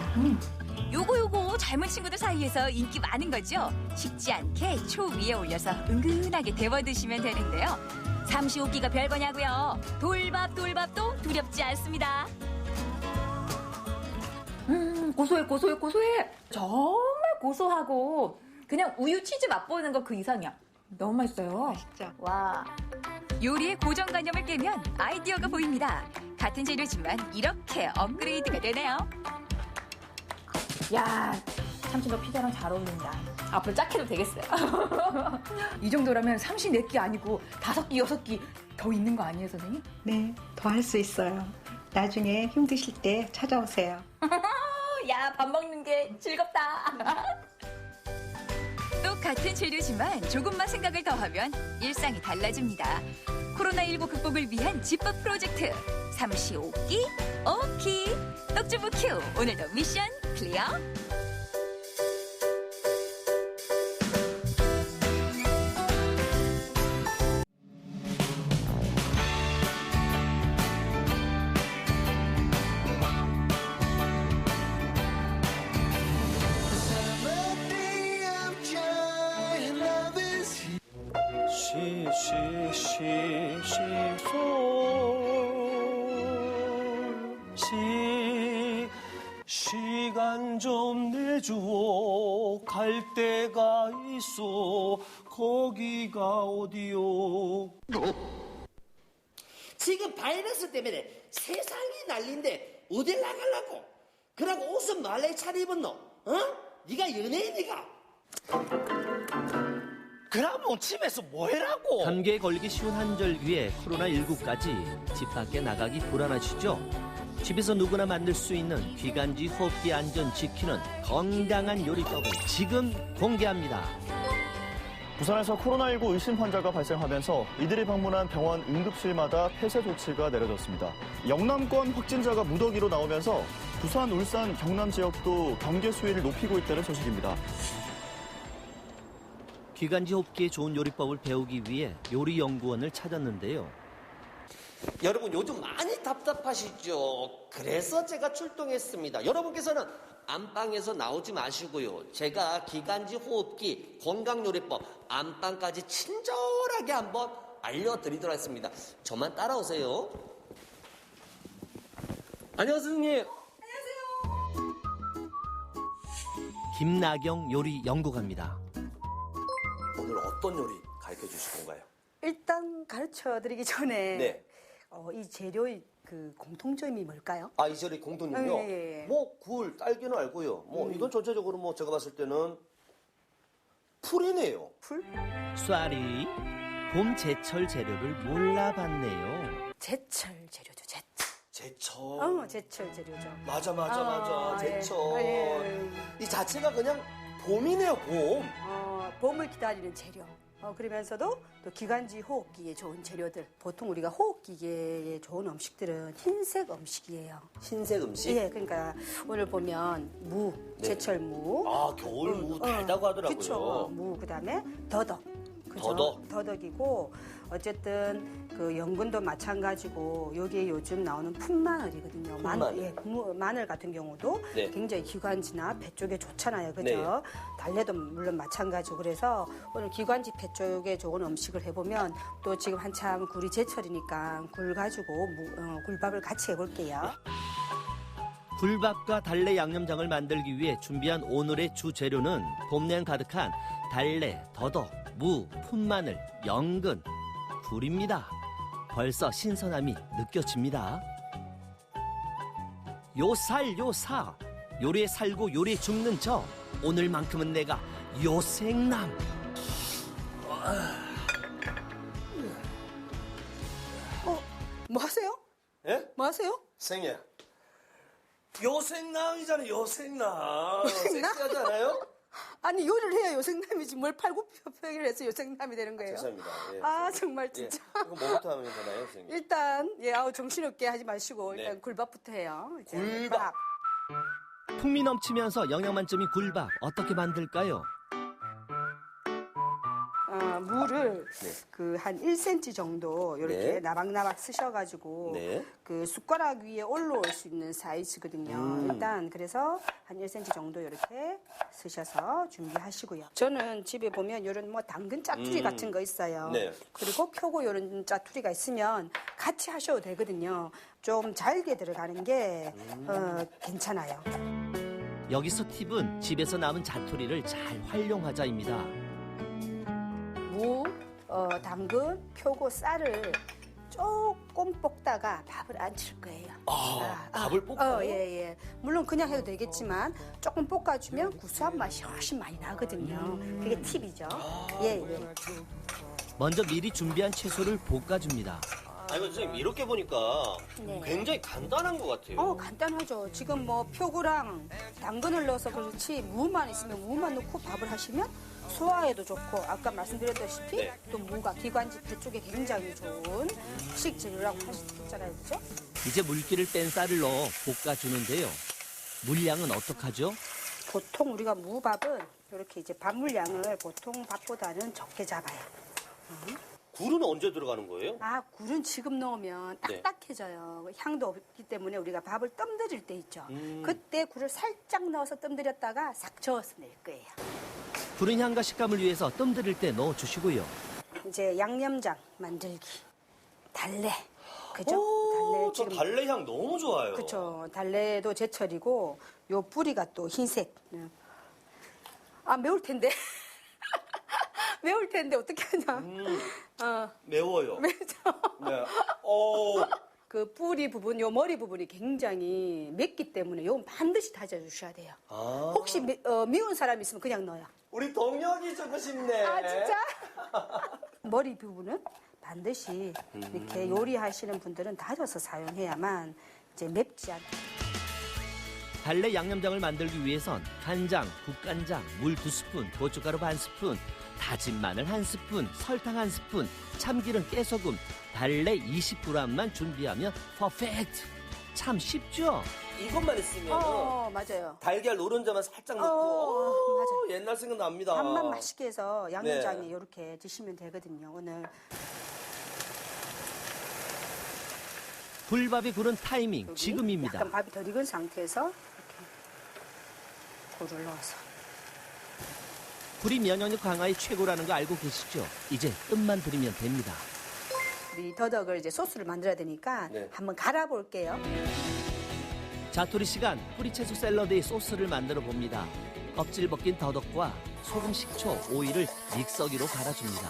요거 젊은 친구들 사이에서 인기 많은 거죠. 식지 않게 초 위에 올려서 은근하게 데워 드시면 되는데요. 삼시오끼가 별거냐고요. 돌밥도 두렵지 않습니다. 고소해. 정말 고소하고 그냥 우유 치즈 맛보는 거 그 이상이야. 너무 맛있어요. 맛있죠? 와. 요리의 고정관념을 깨면 아이디어가 보입니다. 같은 재료지만 이렇게 업그레이드가 되네요. 야, 참치도 피자랑 잘 어울린다. 앞으로 짝해도 되겠어요. 이 정도라면 삼시 4끼 아니고 5끼, 6끼 더 있는 거 아니에요, 선생님? 네, 더 할 수 있어요. 나중에 힘드실 때 찾아오세요. 야, 밥 먹는 게 즐겁다. 똑같은 재료지만 조금만 생각을 더하면 일상이 달라집니다. 코로나19 극복을 위한 집밥 프로젝트 삼시오끼 오키 떡주부 큐 오늘도 미션 클리어. 시간 좀 내주오 갈 데가 있어 거기가 어디요. 지금 바이러스 때문에 세상이 난린데 어딜 나가려고? 그러고 옷은 말레이 차려입었노? 어? 네가 연예인이가? 그러면 집에서 뭐 해라고? 감기에 걸리기 쉬운 한절기에 코로나19까지 집 밖에 나가기 불안하시죠? 집에서 누구나 만들 수 있는 기관지 호흡기 안전 지키는 건강한 요리법을 지금 공개합니다. 부산에서 코로나19 의심 환자가 발생하면서 이들이 방문한 병원 응급실마다 폐쇄 조치가 내려졌습니다. 영남권 확진자가 무더기로 나오면서 부산, 울산, 경남 지역도 경계 수위를 높이고 있다는 소식입니다. 기관지 호흡기에 좋은 요리법을 배우기 위해 요리연구원을 찾았는데요. 여러분 요즘 많이 답답하시죠? 그래서 제가 출동했습니다. 여러분께서는 안방에서 나오지 마시고요. 제가 기관지 호흡기 건강요리법 안방까지 친절하게 한번 알려드리도록 하겠습니다. 저만 따라오세요. 안녕하세요, 선생님. 김나경 요리연구가입니다. 오늘 어떤 요리 가르쳐 주실 건가요? 일단 가르쳐 드리기 전에 네. 이 재료의 그 공통점이 뭘까요? 아, 이 재료의 공통점이요? 예. 뭐 굴, 딸기는 알고요. 이건 전체적으로 뭐 제가 봤을 때는 풀이네요. 풀? 쏘리, 봄 제철 재료를 몰라봤네요. 제철 재료죠, 제철. 제철. 제철 재료죠. 맞아. 예. 제철. 이 자체가 그냥 봄이네요, 봄. 봄을 기다리는 재료. 그러면서도 또 기관지 호흡기에 좋은 재료들. 보통 우리가 호흡기에 좋은 음식들은 흰색 음식이에요. 흰색 음식? 예, 그러니까 오늘 보면 무, 네. 제철 무. 아, 겨울 무 달다고 하더라고요. 그렇죠. 무, 그다음에 더덕. 그죠? 더덕이고 어쨌든 그 연근도 마찬가지고 여기에 요즘 나오는 풋마늘이거든요. 풋마늘. 마늘 같은 경우도 네. 굉장히 기관지나 배 쪽에 좋잖아요. 그죠? 네. 달래도 물론 마찬가지고 그래서 오늘 기관지 배 쪽에 좋은 음식을 해보면 또 지금 한참 굴이 제철이니까 굴 가지고 굴밥을 같이 해볼게요. 굴밥과 달래 양념장을 만들기 위해 준비한 오늘의 주 재료는 봄냄 가득한 달래, 더덕, 무, 풋마늘, 연근, 굴입니다. 벌써 신선함이 느껴집니다. 요사. 요리에 살고 요리에 죽는 저. 오늘만큼은 내가 요생남. 뭐 하세요? 예? 뭐 하세요? 생이야. 요생남이잖아요, 요생남. 요생남? 섹시하지 않아요? 아니 요리를 해야 요생남이지 뭘 팔굽혀펴기를 해서 요생남이 되는 거예요. 죄송합니다. 예, 아 정말 진짜. 그럼 뭐부터 하면 되나요, 선생님? 일단 정신없게 하지 마시고 일단 굴밥부터 해요. 이제 굴밥. 풍미 넘치면서 영양 만점인 굴밥 어떻게 만들까요? 물을 네. 그 한 1cm 정도 이렇게 네. 나박나박 쓰셔가지고 네. 그 숟가락 위에 올라올 수 있는 사이즈거든요. 일단 그래서 한 1cm 정도 이렇게 쓰셔서 준비하시고요. 저는 집에 보면 이런 뭐 당근 짜투리 같은 거 있어요. 네. 그리고 표고 이런 짜투리가 있으면 같이 하셔도 되거든요. 좀 잘게 들어가는 게 괜찮아요. 여기서 팁은 집에서 남은 자투리를 잘 활용하자입니다. 무, 당근, 표고, 쌀을 조금 볶다가 밥을 안 칠 거예요. 밥을 볶아요? 예. 물론 그냥 해도 되겠지만 조금 볶아주면 구수한 맛이 훨씬 많이 나거든요. 그게 팁이죠. 예. 먼저 미리 준비한 채소를 볶아줍니다. 아니, 선생님, 이렇게 보니까 네. 굉장히 간단한 것 같아요. 간단하죠. 지금 뭐 표고랑 당근을 넣어서 그렇지 무만 있으면 무만 넣고 밥을 하시면 소화에도 좋고 아까 말씀드렸다시피 네. 또 무가 기관지 쪽에 굉장히 좋은 식재료라고 하셨잖아요. 그죠? 이제 물기를 뺀 쌀을 넣어 볶아주는데요. 물량은 어떡하죠? 보통 우리가 무밥은 이렇게 이제 밥 물량을 보통 밥보다는 적게 잡아요. 굴은 언제 들어가는 거예요? 굴은 지금 넣으면 네. 딱딱해져요. 향도 없기 때문에 우리가 밥을 뜸들일 때 있죠. 그때 굴을 살짝 넣어서 뜸들였다가 싹 저어서 낼 거예요. 굴은 향과 식감을 위해서 뜸 들일 때 넣어주시고요. 이제 양념장 만들기. 달래. 그죠? 오, 저 지금- 달래 향 너무 좋아요. 그렇죠. 달래도 제철이고 요 뿌리가 또 흰색. 매울 텐데. 매울 텐데 어떻게 하냐. 매워요. 맵죠. 네. 그 뿌리 부분, 요 머리 부분이 굉장히 맵기 때문에 요건 반드시 다져주셔야 돼요. 혹시 미운 사람 있으면 그냥 넣어요. 우리 동혁이 주고 싶네. 진짜? 머리 부분은 반드시 이렇게 요리하시는 분들은 다져서 사용해야만 이제 맵지 않게. 달래 양념장을 만들기 위해선 간장, 국간장, 물 2스푼, 고춧가루 반 스푼, 다진 마늘 1스푼, 설탕 1스푼, 참기름, 깨소금, 달래 20g만 준비하면 퍼펙트. 참 쉽죠? 이것만 있으면 맞아요. 달걀 노른자만 살짝 넣고 맞아요. 옛날 생각납니다. 밥만 맛있게 해서 양념장에 네. 이렇게 드시면 되거든요. 오늘 굴밥이 구른 타이밍 여기 지금입니다. 약간 밥이 덜 익은 상태에서 이렇게 굴을 넣어서. 굴이 면역력 강화에 최고라는 거 알고 계시죠? 이제 끝만 들이면 됩니다. 우리 더덕을 이제 소스를 만들어야 되니까 네. 한번 갈아볼게요. 자투리 시간 뿌리채소 샐러드의 소스를 만들어 봅니다. 껍질 벗긴 더덕과 소금, 식초, 오이를 믹서기로 갈아줍니다.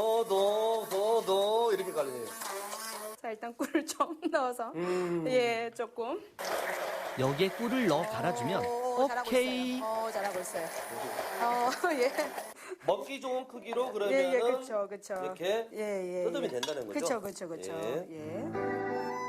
더덕 이렇게 갈리네요. 자, 일단 꿀을 좀 넣어서 조금. 여기에 꿀을 넣어 갈아주면 오케이. 잘하고 있어요. 예. 먹기 좋은 크기로 그러면은 예, 그렇죠. 이렇게 뜯으면 된다는 거죠? 그렇죠. 예.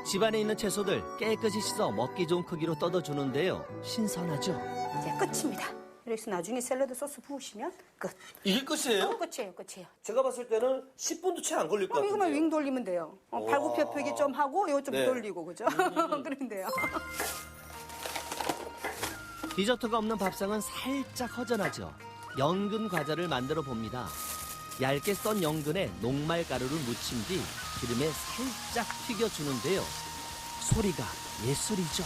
집안에 있는 채소들 깨끗이 씻어 먹기 좋은 크기로 떠들어주는데요. 신선하죠? 이제 끝입니다. 이렇게 해서 나중에 샐러드 소스 부으시면 끝. 이게 끝이에요? 끝이에요. 제가 봤을 때는 10분도 채 안 걸릴 것 같은데. 이거만 윙 돌리면 돼요. 발굽혀펴기 좀 하고 이거 좀 네. 돌리고 그죠? 그러면 돼요. 디저트가 없는 밥상은 살짝 허전하죠. 연근 과자를 만들어 봅니다. 얇게 썬 연근에 녹말가루를 묻힌 뒤 기름에 살짝 튀겨주는데요. 소리가 예술이죠.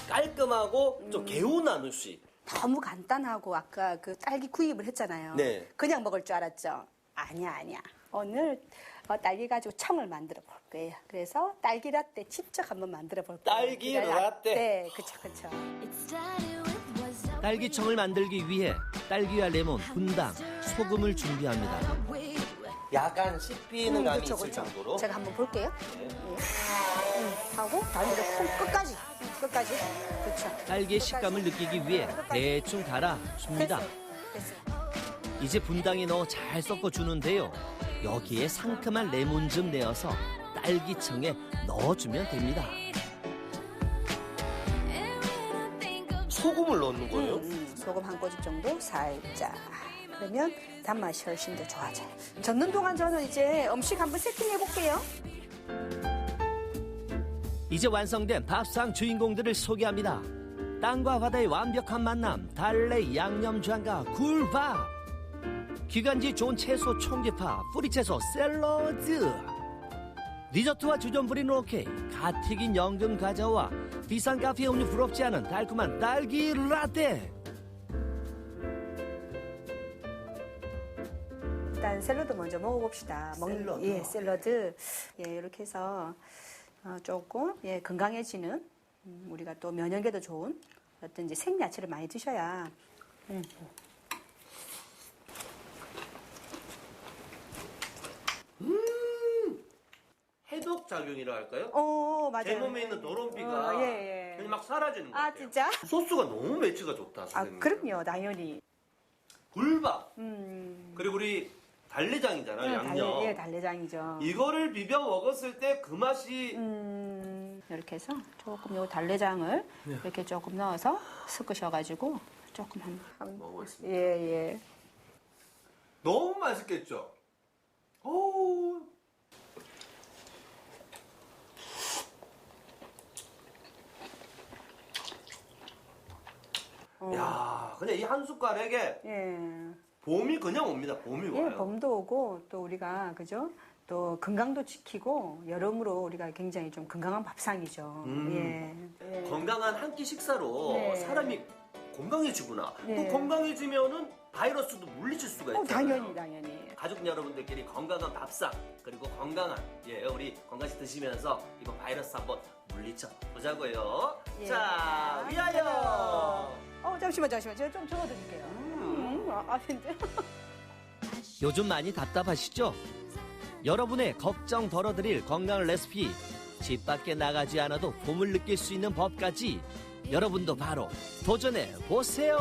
깔끔하고 좀 개운한 음식. 너무 간단하고 아까 그 딸기 구입을 했잖아요. 네. 그냥 먹을 줄 알았죠? 아니야. 오늘 딸기 가지고 청을 만들어 볼 거예요. 그래서 딸기 라떼 직접 한번 만들어 볼 거예요. 딸기 라떼. 네, 그쵸. 딸기청을 만들기 위해 딸기와 레몬, 분당, 소금을 준비합니다. 약간 씹히는 감이 그쵸. 있을 정도로. 제가 한번 볼게요. 네. 하고 다음으로 끝까지. 그렇죠. 딸기의 식감을 느끼기 위해 대충 달아줍니다. 됐어요. 이제 분당에 넣어 잘 섞어주는데요. 여기에 상큼한 레몬 즙 내어서 딸기청에 넣어주면 됩니다. 소금을 넣는 거예요? 소금 한 꼬집 정도 살짝. 그러면 단맛이 훨씬 더 좋아져요. 젓는 동안 저는 이제 음식 한번 세팅해 볼게요. 이제 완성된 밥상 주인공들을 소개합니다. 땅과 바다의 완벽한 만남, 달래 양념장과 굴밥, 기관지 좋은 채소 총지파, 뿌리채소 샐러드, 디저트와 주전부리는 오케이, 갓 튀긴 연근 과자와 비싼 카페 음료 부럽지 않은 달콤한 딸기 라떼. 일단 샐러드 먼저 먹어봅시다. 샐러드? 예, 샐러드. 예, 이렇게 해서 조금 건강해지는 우리가 또 면역에도 좋은 어떤 이제 생야채를 많이 드셔야. 해독 작용이라 할까요? 맞아요. 제 몸에 있는 노론비가 그냥 막 사라지는 것 같아요. 진짜? 소스가 너무 매치가 좋다. 선생님. 그럼요, 당연히. 굴밥. 그리고 우리 달래장이잖아요, 양념. 달래장이죠. 이거를 비벼 먹었을 때 그 맛이 이렇게 해서 조금 요 달래장을 이렇게 조금 넣어서 섞으셔가지고 조금 한번 먹어보겠습니다. 예. 너무 맛있겠죠? 오. 야, 그냥 이 한 숟가락에 봄이 그냥 옵니다. 봄이 와요. 봄도 오고 또 우리가 그죠? 또 건강도 지키고 여러모로 우리가 굉장히 좀 건강한 밥상이죠. 건강한 한 끼 식사로 사람이 건강해지구나. 네. 또 건강해지면은 바이러스도 물리칠 수가 있잖아요. 당연히. 가족 여러분들끼리 건강한 밥상 그리고 건강한 우리 건강식 드시면서 이번 바이러스 한번 물리쳐 보자고요. 자, 위하여. 잠시만. 제가 좀 적어드릴게요. 진짜. 요즘 많이 답답하시죠? 여러분의 걱정 덜어드릴 건강 레시피, 집 밖에 나가지 않아도 봄을 느낄 수 있는 법까지 여러분도 바로 도전해 보세요.